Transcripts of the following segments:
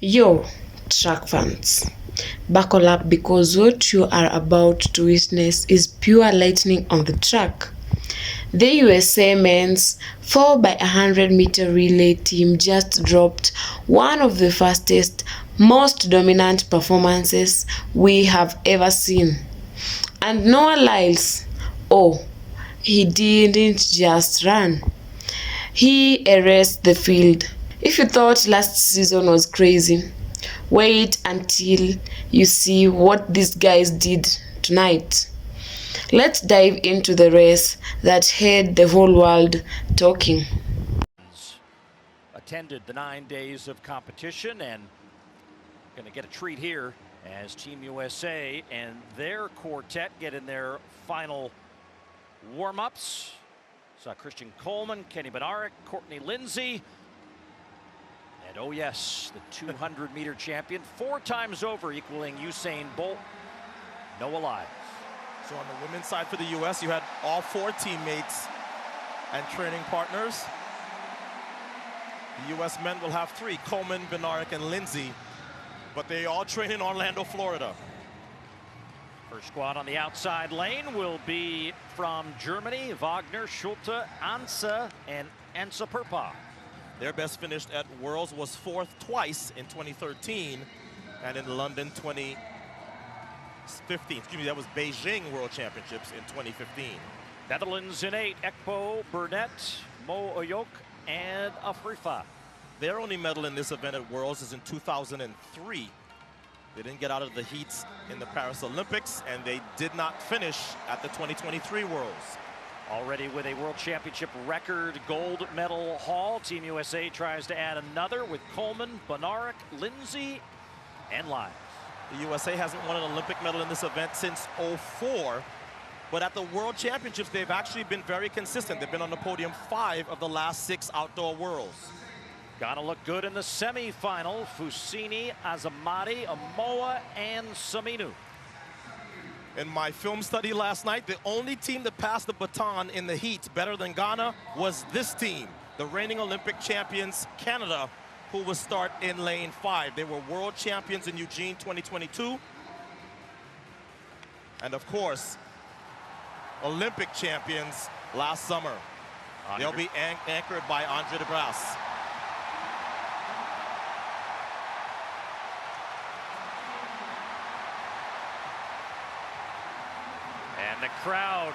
Yo, track fans, buckle up because what you are about to witness is pure lightning on the track. The USA men's 4x100 meter relay team just dropped one of the fastest, most dominant performances we have ever seen. And Noah Lyles, oh, he didn't just run. He erased the field. If you thought last season was crazy, wait until you see what these guys did tonight. Let's dive into the race that had the whole world talking. Attended the 9 days of competition and going to get a treat here as Team USA and their quartet get in their final warm-ups. Saw Christian Coleman, Kenny Bednarek, Courtney Lindsay, and oh yes, the 200-meter champion, 4 times over, equaling Usain Bolt, Noah Lyles. So on the women's side for the U.S., you had all 4 teammates and training partners. The U.S. men will have 3, Coleman, Bednarek, and Lindsay, but they all train in Orlando, Florida. First squad on the outside lane will be from Germany, Wagner, Schulte, Ansa, and Ansa Perpa. Their best finish at Worlds was 4th twice in 2013 and in London 2015. Excuse me, that was Beijing World Championships in 2015. Netherlands in 8, Ekpo, Burnett, Mo Oyok, and Afrifa. Their only medal in this event at Worlds is in 2003. They didn't get out of the heats in the Paris Olympics, and they did not finish at the 2023 Worlds. Already with a World Championship record gold medal haul, Team USA tries to add another with Coleman, Bednarek, Lindsay, and Lyles. The USA hasn't won an Olympic medal in this event since '04, but at the World Championships, they've actually been very consistent. They've been on the podium 5 of the last 6 outdoor Worlds. Gonna look good in the semi-final. Fusini, Azamati, Amoa, and Saminu. In my film study last night, the only team that passed the baton in the heat better than Ghana was this team, the reigning Olympic champions, Canada, who will start in lane 5. They were world champions in Eugene 2022. And of course, Olympic champions last summer. They'll be anchored by Andre de Grasse. And the crowd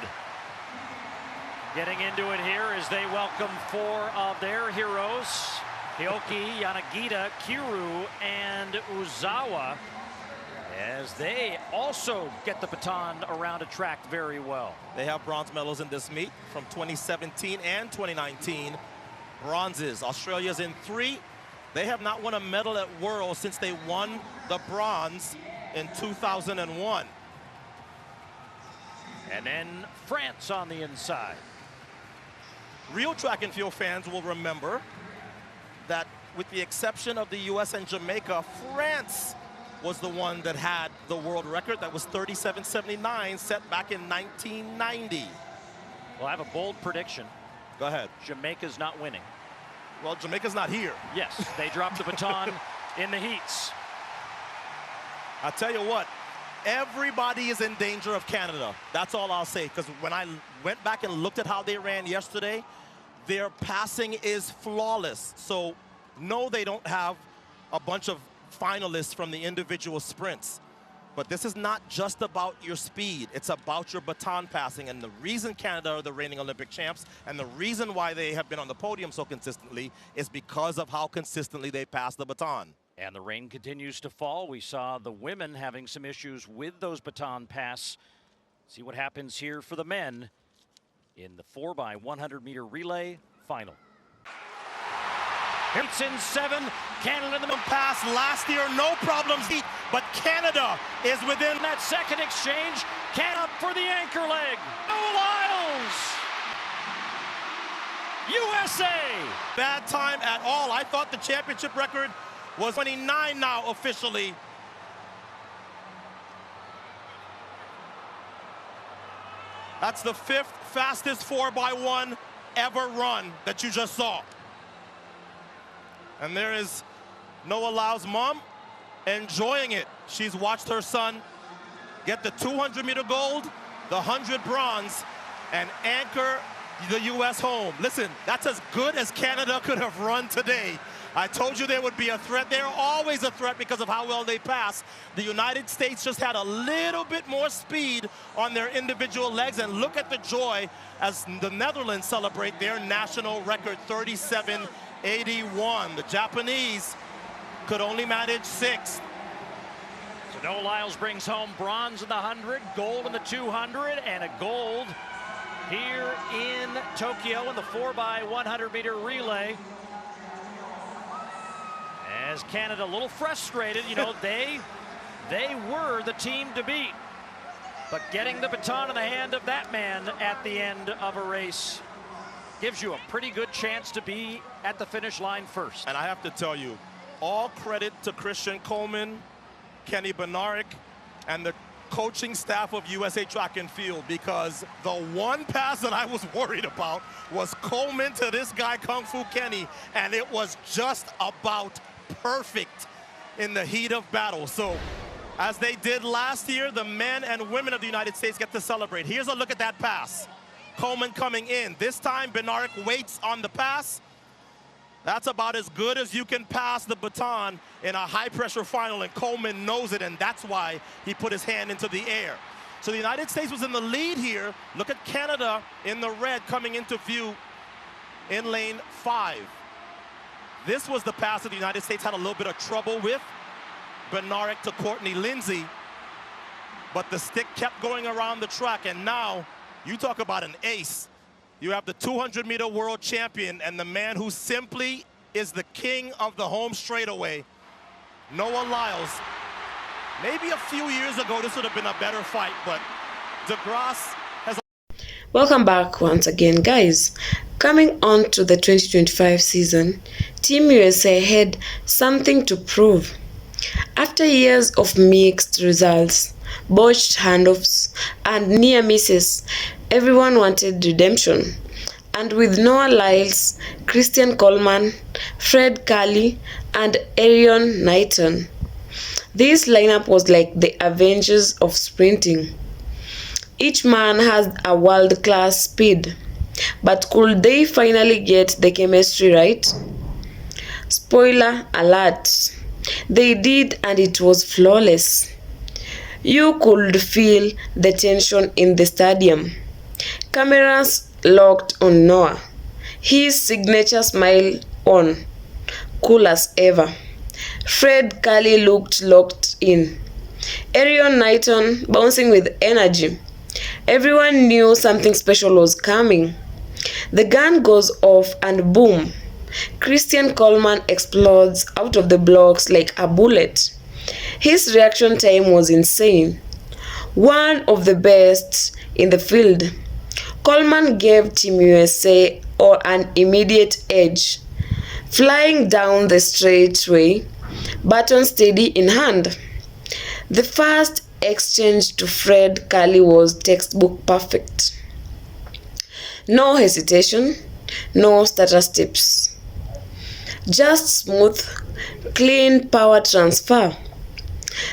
getting into it here as they welcome 4 of their heroes, Hioki, Yanagita, Kiru, and Uzawa, as they also get the baton around a track very well. They have bronze medals in this meet from 2017 and 2019. Bronzes. Australia's in 3. They have not won a medal at Worlds since they won the bronze in 2001. And then France on the inside. Real track and field fans will remember that with the exception of the US and Jamaica, France was the one that had the world record. That was 37.79, set back in 1990. Well, I have a bold prediction. Go ahead. Jamaica's not winning. Well, Jamaica's not here. Yes, they dropped the baton in the heats. I'll tell you what, everybody is in danger of Canada. That's all I'll say, because when I went back and looked at how they ran yesterday, their passing is flawless. So, no, they don't have a bunch of finalists from the individual sprints. But this is not just about your speed. It's about your baton passing. And the reason Canada are the reigning Olympic champs and the reason why they have been on the podium so consistently is because of how consistently they pass the baton. And the rain continues to fall. We saw the women having some issues with those baton pass. See what happens here for the men in the 4x100 relay final. It's in 7. Canada in the pass last year, no problems, but Canada is within that second exchange. Canada for the anchor leg. Lyles. USA. Bad time at all. I thought the championship record was 29 now officially. That's the 5th fastest 4x1 ever run that you just saw. And there is Noah Lyles' mom enjoying it. She's watched her son get the 200-meter gold, the 100 bronze, and anchor the U.S. home. Listen, that's as good as Canada could have run today. I told you there would be a threat. They're always a threat because of how well they pass. The United States just had a little bit more speed on their individual legs, and look at the joy as the Netherlands celebrate their national record, 37.81. The Japanese could only manage 6th. So Noah Lyles brings home bronze in the 100, gold in the 200, and a gold here in Tokyo in the 4x100 meter relay. As Canada a little frustrated, you know, they were the team to beat. But getting the baton in the hand of that man at the end of a race gives you a pretty good chance to be at the finish line first. And I have to tell you, all credit to Christian Coleman, Kenny Bednarek, and the coaching staff of USA Track and Field, because the one pass that I was worried about was Coleman to this guy, Kung Fu Kenny, and it was just about perfect in the heat of battle. So, as they did last year, the men and women of the United States get to celebrate. Here's a look at that pass. Coleman coming in. This time, Bednarek waits on the pass. That's about as good as you can pass the baton in a high-pressure final, and Coleman knows it, and that's why he put his hand into the air. So the United States was in the lead here. Look at Canada in the red coming into view in lane 5. This was the pass that the United States had a little bit of trouble with. Bednarek to Courtney Lindsay, but the stick kept going around the track, and now you talk about an ace. You have the 200-meter world champion and the man who simply is the king of the home straightaway, Noah Lyles. Maybe a few years ago this would have been a better fight, but DeGrasse has... Welcome back once again, guys. Coming on to the 2025 season, Team USA had something to prove. After years of mixed results, botched handoffs, and near misses, everyone wanted redemption. And with Noah Lyles, Christian Coleman, Fred Kerley, and Erriyon Knighton, this lineup was like the Avengers of sprinting. Each man has a world-class speed, but could they finally get the chemistry right? Spoiler alert, they did, and it was flawless. You could feel the tension in the stadium. Cameras locked on Noah, his signature smile on, cool as ever. Fred Kerley looked locked in. Erriyon Knighton bouncing with energy. Everyone knew something special was coming. The gun goes off and boom, Christian Coleman explodes out of the blocks like a bullet. His reaction time was insane. One of the best in the field. Coleman gave Team USA an immediate edge. Flying down the straightaway, baton steady in hand. The first exchange to Fred Kerley was textbook perfect. No hesitation, no stutter steps. Just smooth, clean power transfer.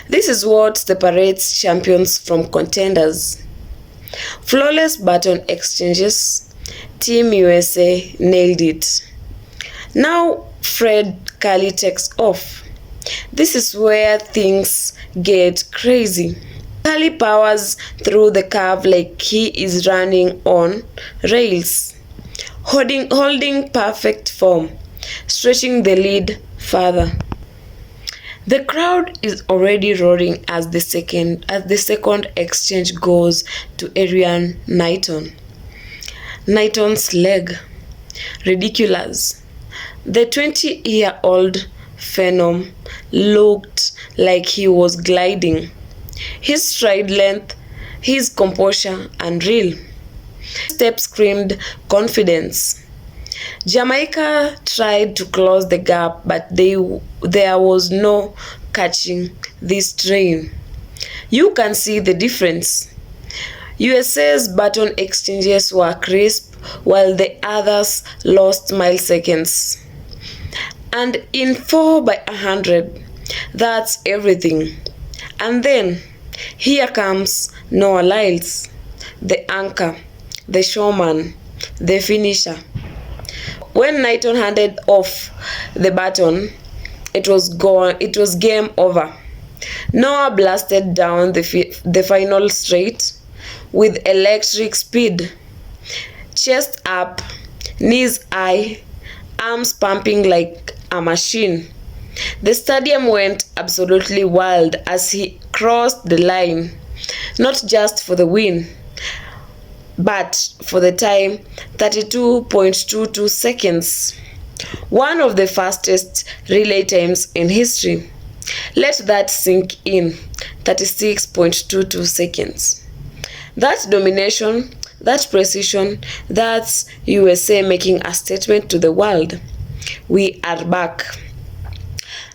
This is what separates champions from contenders. Flawless baton exchanges. Team USA nailed it. Now Fred Kerley takes off. This is where things get crazy. Kerley powers through the curve like he is running on rails, holding perfect form, stretching the lead further. The crowd is already roaring as the second exchange goes to Erriyon Knighton. Knighton's leg. Ridiculous. The 20-year-old phenom looked like he was gliding. His stride length, his composure, unreal. Step screamed confidence. Jamaica tried to close the gap, but there was no catching this train. You can see the difference. USA's baton exchanges were crisp, while the others lost milliseconds. And in 4x100, that's everything. And then here comes Noah Lyles, the anchor, the showman, the finisher. When Knighton handed off the baton, it was gone. It was game over. Noah blasted down the final straight with electric speed. Chest up, knees high, arms pumping like a machine. The stadium went absolutely wild as he crossed the line, not just for the win, but for the time, 32.22 seconds, one of the fastest relay times in history. Let that sink in, 36.22 seconds. That domination, that precision, that's USA making a statement to the world. We are back.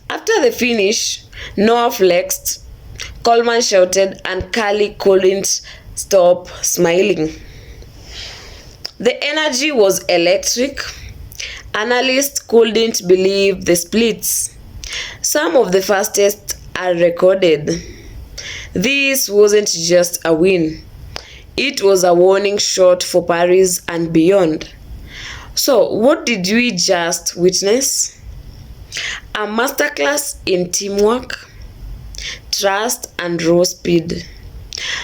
After the finish, Noah flexed, Coleman shouted, and Kerley couldn't stop smiling. The energy was electric. Analysts couldn't believe the splits. Some of the fastest are recorded. This wasn't just a win. It was a warning shot for Paris and beyond. So, what did we just witness? A masterclass in teamwork, trust, and raw speed.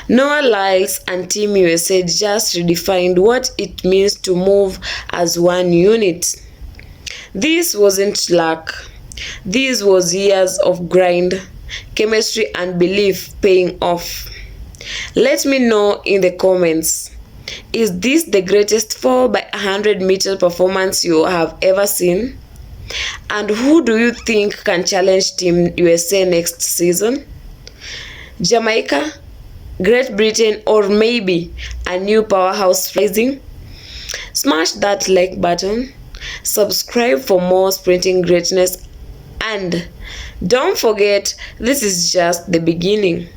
Noah Lyles and Team USA just redefined what it means to move as one unit. This wasn't luck. This was years of grind, chemistry, and belief paying off. Let me know in the comments. Is this the greatest 4x100 meter performance you have ever seen? And who do you think can challenge Team USA next season? Jamaica, Great Britain, or maybe a new powerhouse rising? Smash that like button, subscribe for more sprinting greatness, and don't forget, this is just the beginning.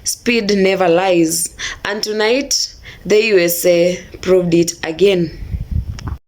Speed never lies, and tonight the USA proved it again.